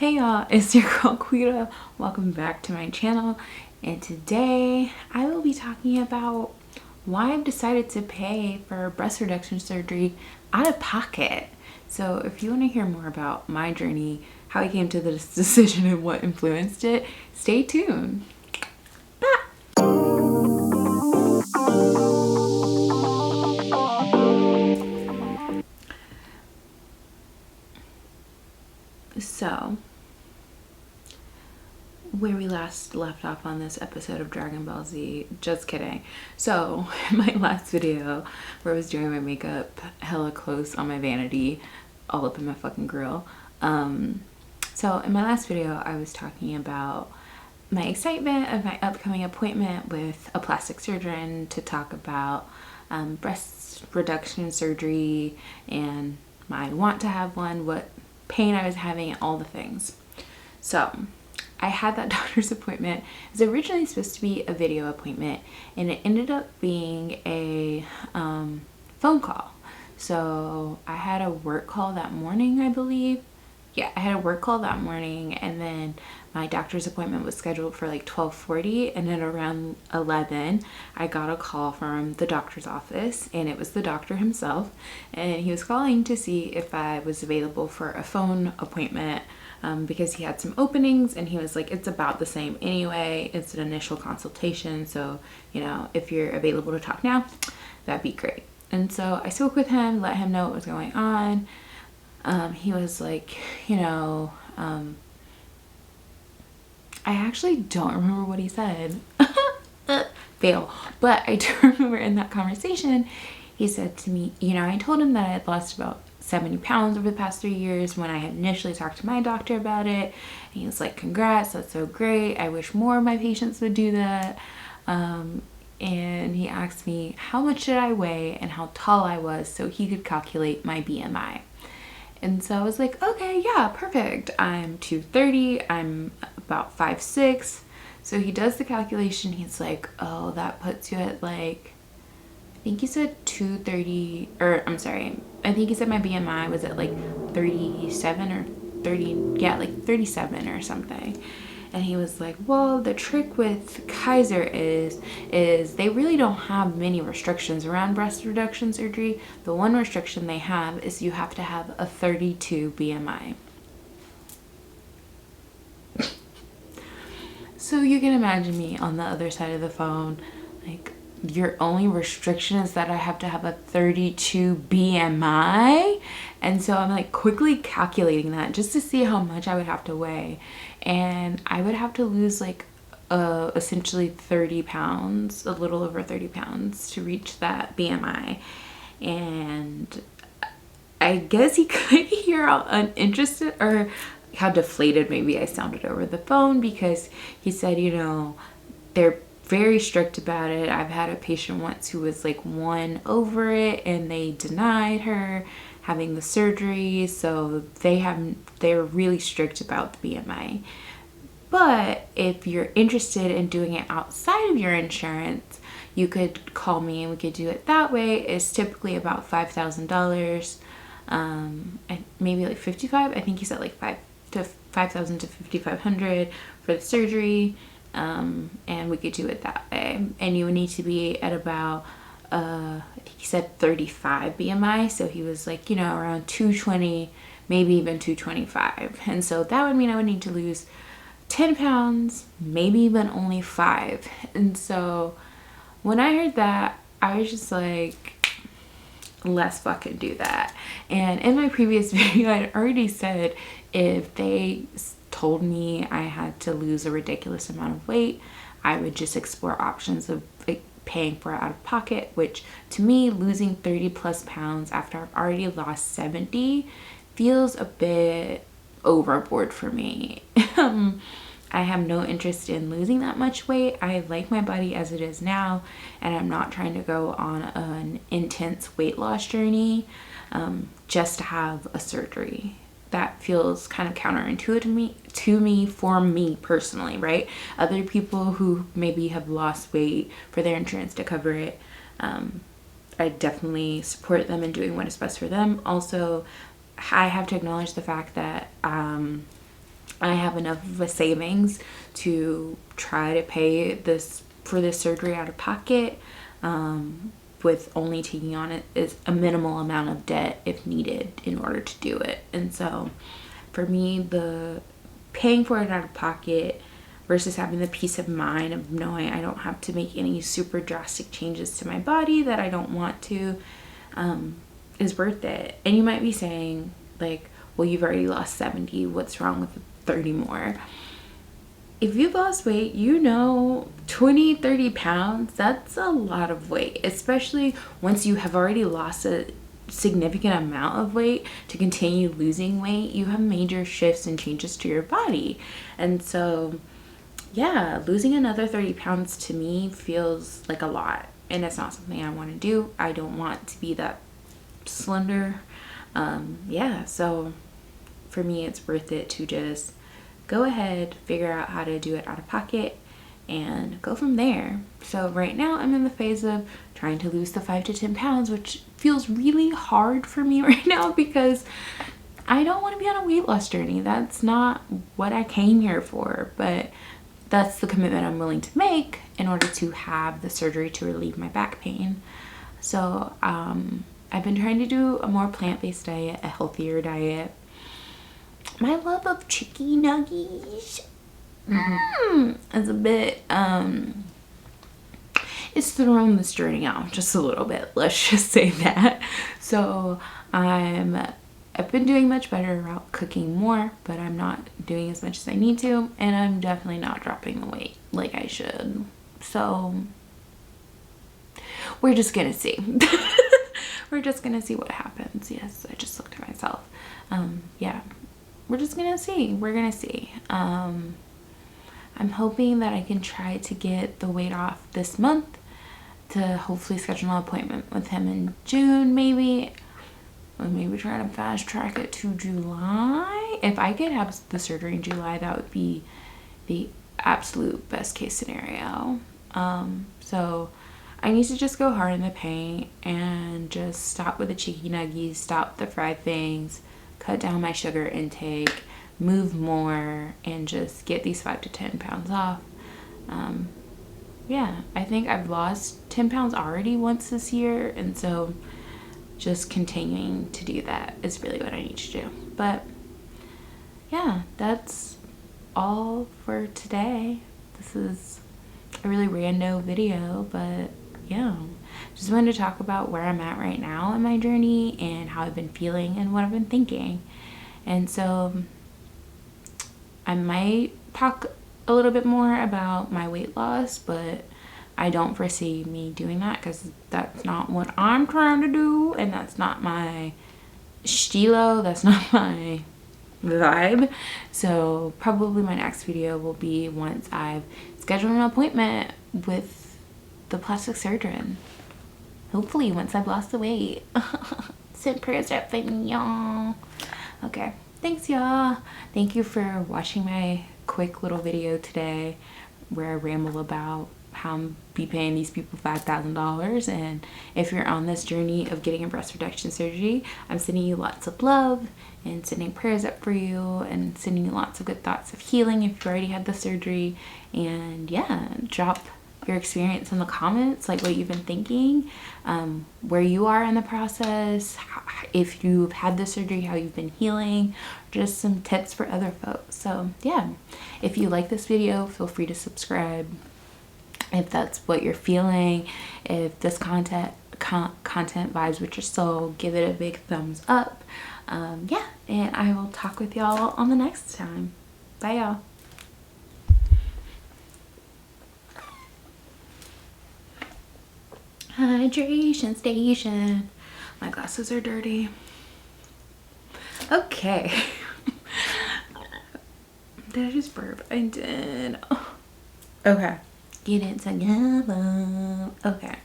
Hey y'all, it's your girl Quita. Welcome back to my channel, and today I will be talking about why I've decided to pay for breast reduction surgery out of pocket. So if you want to hear more about my journey, how I came to this decision and what influenced it, stay tuned. So where we last left off on this episode of Dragon Ball Z, just kidding. So in my last video where I was doing my makeup hella close on my vanity, all up in my fucking grill. So in my last video I was talking about my excitement of my upcoming appointment with a plastic surgeon to talk about breast reduction surgery and my want to have one, what pain I was having, and all the things. So I had that doctor's appointment. It was originally supposed to be a video appointment, and it ended up being a phone call. So I had a work call that morning, I believe. Yeah, I had a work call that morning, and then my doctor's appointment was scheduled for like 12:40, and then around 11 I got a call from the doctor's office, and it was the doctor himself, and he was calling to see if I was available for a phone appointment because he had some openings, and he was like, it's about the same anyway, it's an initial consultation, so you know, if you're available to talk now, that'd be great. And so I spoke with him, let him know what was going on. He was like, you know, I actually don't remember what he said. Fail. But I do remember in that conversation, he said to me, you know, I told him that I had lost about 70 pounds over the past 3 years when I had initially talked to my doctor about it. And he was like, congrats, that's so great. I wish more of my patients would do that. And he asked me how much did I weigh and how tall I was so he could calculate my BMI. And so I was like, okay, yeah, perfect. I'm 230, I'm about 5'6". So he does the calculation. He's like, oh, that puts you at like, I think he said 230, or I'm sorry, I think he said my BMI was at like 37 or 30, yeah, like 37 or something. And he was like, well, the trick with Kaiser is they really don't have many restrictions around breast reduction surgery. The one restriction they have is you have to have a 32 BMI. So you can imagine me on the other side of the phone, like, your only restriction is that I have to have a 32 BMI. And so I'm like quickly calculating that just to see how much I would have to weigh, and I would have to lose like essentially 30 pounds, a little over 30 pounds to reach that BMI. And I guess he couldn't hear how uninterested or how deflated maybe I sounded over the phone, because he said, you know, they're very strict about it. I've had a patient once who was like 1 over it and they denied her having the surgery, so they're really strict about the BMI. But if you're interested in doing it outside of your insurance, you could call me and we could do it that way. It's typically about $5,000, and maybe like 55. I think he said like 5,000 to 5,500 for the surgery. And we could do it that way, and you would need to be at about I think he said 35 BMI, so he was like, you know, around 220, maybe even 225. And so that would mean I would need to lose 10 pounds, maybe even only 5. And so when I heard that, I was just like, let's fucking do that. And in my previous video, I'd already said if they told me I had to lose a ridiculous amount of weight, I would just explore options of like paying for it out of pocket, which to me, losing 30 plus pounds after I've already lost 70 feels a bit overboard for me. I have no interest in losing that much weight. I like my body as it is now, and I'm not trying to go on an intense weight loss journey just to have a surgery. That feels kind of counterintuitive to me for me personally, right? Other people who maybe have lost weight for their insurance to cover it, I definitely support them in doing what is best for them. Also, I have to acknowledge the fact that I have enough of a savings to try to pay for this surgery out of pocket, with only taking on it is a minimal amount of debt if needed in order to do it. And so for me, the paying for it out of pocket versus having the peace of mind of knowing I don't have to make any super drastic changes to my body that I don't want to, is worth it. And you might be saying like, well, you've already lost 70, what's wrong with 30 more? If you've lost weight, 20-30 pounds, that's a lot of weight, especially once you have already lost a significant amount of weight. To continue losing weight, you have major shifts and changes to your body. And so yeah, losing another 30 pounds to me feels like a lot, and it's not something I want to do. I don't want to be that slender. So for me, it's worth it to just go ahead, figure out how to do it out of pocket, and go from there. So right now I'm in the phase of trying to lose the 5 to 10 pounds, which feels really hard for me right now because I don't want to be on a weight loss journey. That's not what I came here for, but that's the commitment I'm willing to make in order to have the surgery to relieve my back pain. So I've been trying to do a more plant-based diet, a healthier diet. My love of chicken nuggets is a bit, it's thrown this journey out just a little bit. Let's just say that. So I've been doing much better about cooking more, but I'm not doing as much as I need to, and I'm definitely not dropping the weight like I should. So we're just gonna see. We're just gonna see what happens. Yes, I just looked at myself. Yeah, we're just gonna see. We're gonna see. I'm hoping that I can try to get the weight off this month, to hopefully schedule an appointment with him in June, maybe. Or maybe try to fast track it to July. If I could have the surgery in July, that would be the absolute best case scenario. So I need to just go hard in the paint and just stop with the cheeky nuggies, stop the fried things, cut down my sugar intake, move more, and just get these 5 to 10 pounds off. Yeah, I think I've lost 10 pounds already once this year, and so just continuing to do that is really what I need to do. But yeah, that's all for today. This is a really rando video, but yeah, just wanted to talk about where I'm at right now in my journey and how I've been feeling and what I've been thinking. And so I might talk a little bit more about my weight loss, but I don't foresee me doing that because that's not what I'm trying to do, and that's not my stilo, that's not my vibe. So probably my next video will be once I've scheduled an appointment with the plastic surgeon. Hopefully once I've lost the weight. Send prayers up for me, y'all. Okay, thanks y'all. Thank you for watching my quick little video today where I ramble about how I'm be paying these people $5,000. And if you're on this journey of getting a breast reduction surgery, I'm sending you lots of love and sending prayers up for you and sending you lots of good thoughts of healing if you already had the surgery. And yeah, drop your experience in the comments, like what you've been thinking, where you are in the process, if you've had the surgery, how you've been healing, just some tips for other folks. So yeah, if you like this video, feel free to subscribe if that's what you're feeling. If this content vibes with your soul, give it a big thumbs up. Yeah, and I will talk with y'all on the next time. Bye y'all. Hydration station. My glasses are dirty. Okay. Did I just burp? I did. Okay. Get it together. Okay.